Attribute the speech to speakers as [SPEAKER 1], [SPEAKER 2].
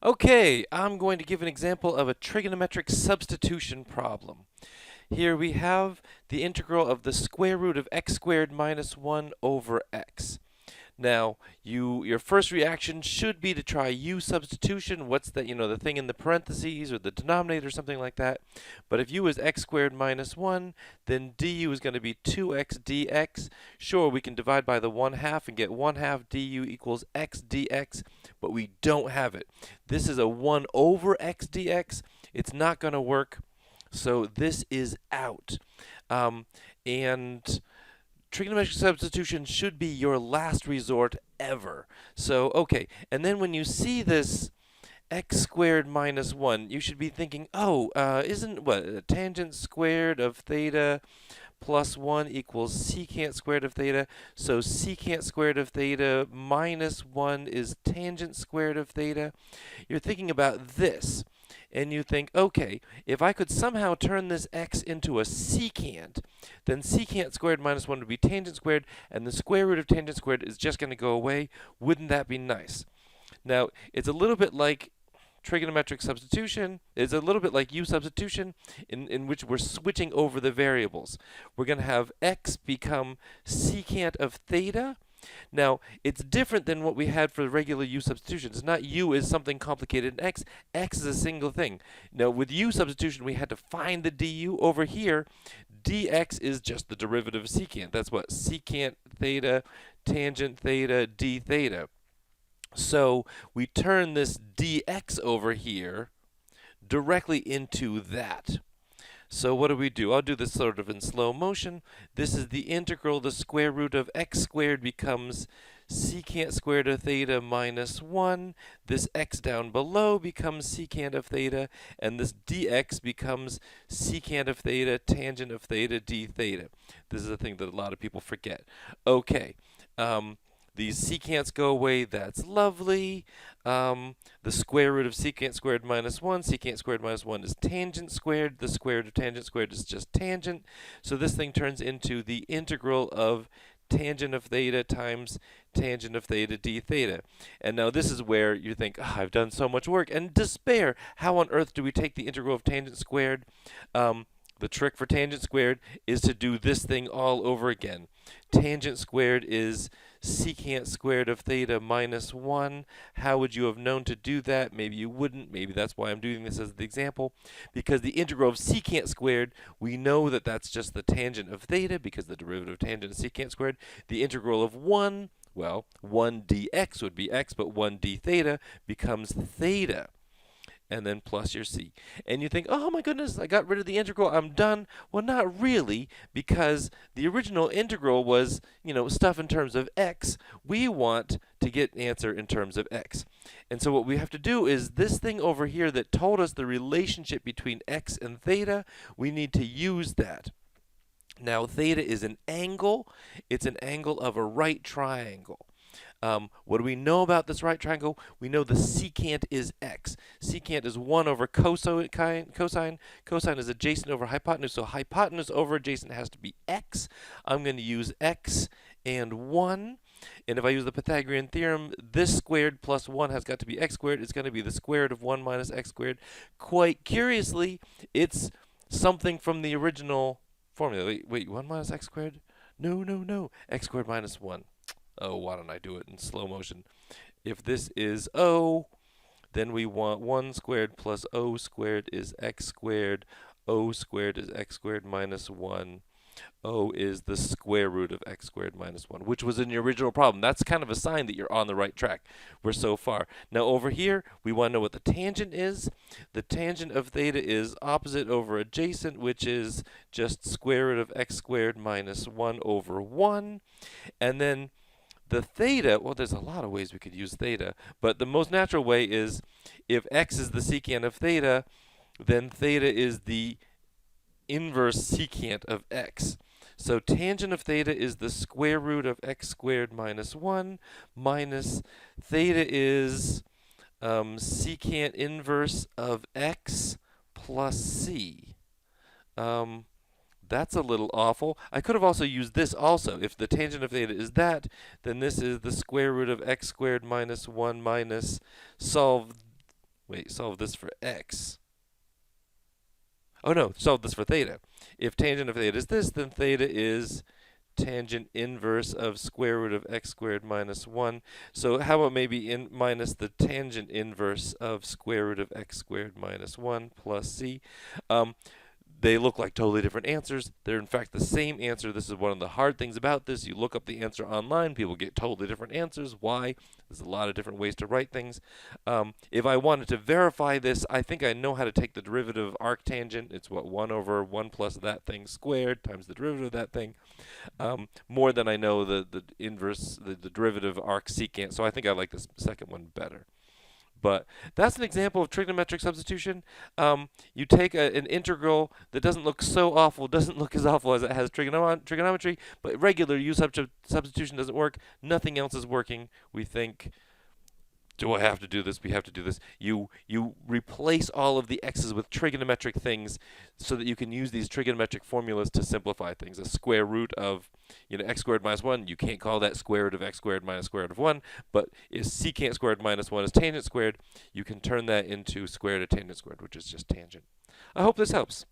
[SPEAKER 1] Okay, I'm going to give an example of a trigonometric substitution problem. Here we have the integral of the square root of x squared minus 1 over x. Now, your first reaction should be to try u substitution. What's that, the thing in the parentheses or the denominator or something like that. But if u is x squared minus 1, then du is going to be 2x dx. Sure, we can divide by the 1/2 and get 1/2 du equals x dx, but we don't have it. This is a 1 over x dx. It's not going to work, so this is out. And trigonometric substitution should be your last resort ever. So, okay, and then when you see this x squared minus 1, you should be thinking, oh, isn't tangent squared of theta plus 1 equals secant squared of theta, so secant squared of theta minus 1 is tangent squared of theta. You're thinking about this, and you think, okay, if I could somehow turn this x into a secant, then secant squared minus 1 would be tangent squared, and the square root of tangent squared is just going to go away. Wouldn't that be nice? Now, it's a little bit like trigonometric substitution. It's a little bit like u substitution in which we're switching over the variables. We're going to have x become secant of theta. Now, it's different than what we had for the regular u substitution. It's not u is something complicated in x. X is a single thing. Now, with u substitution, we had to find the du. Over here, dx is just the derivative of secant. That's what? Secant theta, tangent theta, d theta. So we turn this dx over here directly into that. So what do? I'll do this sort of in slow motion. This is the integral. The square root of x squared becomes secant squared of theta minus 1. This x down below becomes secant of theta, and this dx becomes secant of theta, tangent of theta, d theta. This is a thing that a lot of people forget. Okay. These secants go away. That's lovely. The square root of secant squared minus 1. Secant squared minus 1 is tangent squared. The square root of tangent squared is just tangent. So this thing turns into the integral of tangent of theta times tangent of theta d theta. And now this is where you think, oh, I've done so much work, and despair. How on earth do we take the integral of tangent squared? The trick for tangent squared is to do this thing all over again. Tangent squared is secant squared of theta minus 1. How would you have known to do that? Maybe you wouldn't. Maybe that's why I'm doing this as the example. Because the integral of secant squared, we know that that's just the tangent of theta, because the derivative of tangent is secant squared. The integral of 1, well, 1 dx would be x, but 1 d theta becomes theta. And then plus your c. And you think, oh my goodness, I got rid of the integral, I'm done. Well, not really, because the original integral was, stuff in terms of x. We want to get an answer in terms of x. And so what we have to do is this thing over here that told us the relationship between x and theta, we need to use that. Now, theta is an angle. It's an angle of a right triangle. What do we know about this right triangle? We know the secant is x. Secant is 1 over cosine. Cosine is adjacent over hypotenuse, so hypotenuse over adjacent has to be x. I'm going to use x and 1. And if I use the Pythagorean theorem, this squared plus 1 has got to be x squared. It's going to be the square root of 1 minus x squared. Quite curiously, it's something from the original formula. Wait, 1 minus x squared? No. X squared minus 1. Oh, why don't I do it in slow motion? If this is O, then we want 1 squared plus O squared is x squared. O squared is x squared minus 1. O is the square root of x squared minus 1, which was in the original problem. That's kind of a sign that you're on the right track. We're so far. Now over here, we want to know what the tangent is. The tangent of theta is opposite over adjacent, which is just square root of x squared minus 1 over 1. And then the theta, well, there's a lot of ways we could use theta, but the most natural way is if x is the secant of theta, then theta is the inverse secant of x. So tangent of theta is the square root of x squared minus 1 minus theta is secant inverse of x plus c. That's a little awful. I could have also used this also. If the tangent of theta is that, then this is the square root of x squared minus 1 minus solve wait, solve this for x. Oh no, solve this for theta. If tangent of theta is this, then theta is tangent inverse of square root of x squared minus 1. So how about maybe minus the tangent inverse of square root of x squared minus 1 plus c? They look like totally different answers. They're in fact the same answer. This is one of the hard things about this. You look up the answer online, people get totally different answers. Why? There's a lot of different ways to write things. If I wanted to verify this, I think I know how to take the derivative of arctangent. It's what, 1 over 1 plus that thing squared times the derivative of that thing. More than I know the inverse, the derivative of arcsecant. So I think I like this second one better. But that's an example of trigonometric substitution. You take an integral that doesn't look so awful, doesn't look as awful as it has trigonometry, but regular U substitution doesn't work. Nothing else is working. We think, do I have to do this? We have to do this. You replace all of the x's with trigonometric things so that you can use these trigonometric formulas to simplify things. A square root of x squared minus 1, you can't call that square root of x squared minus square root of 1, but if secant squared minus 1 is tangent squared, you can turn that into square root of tangent squared, which is just tangent. I hope this helps.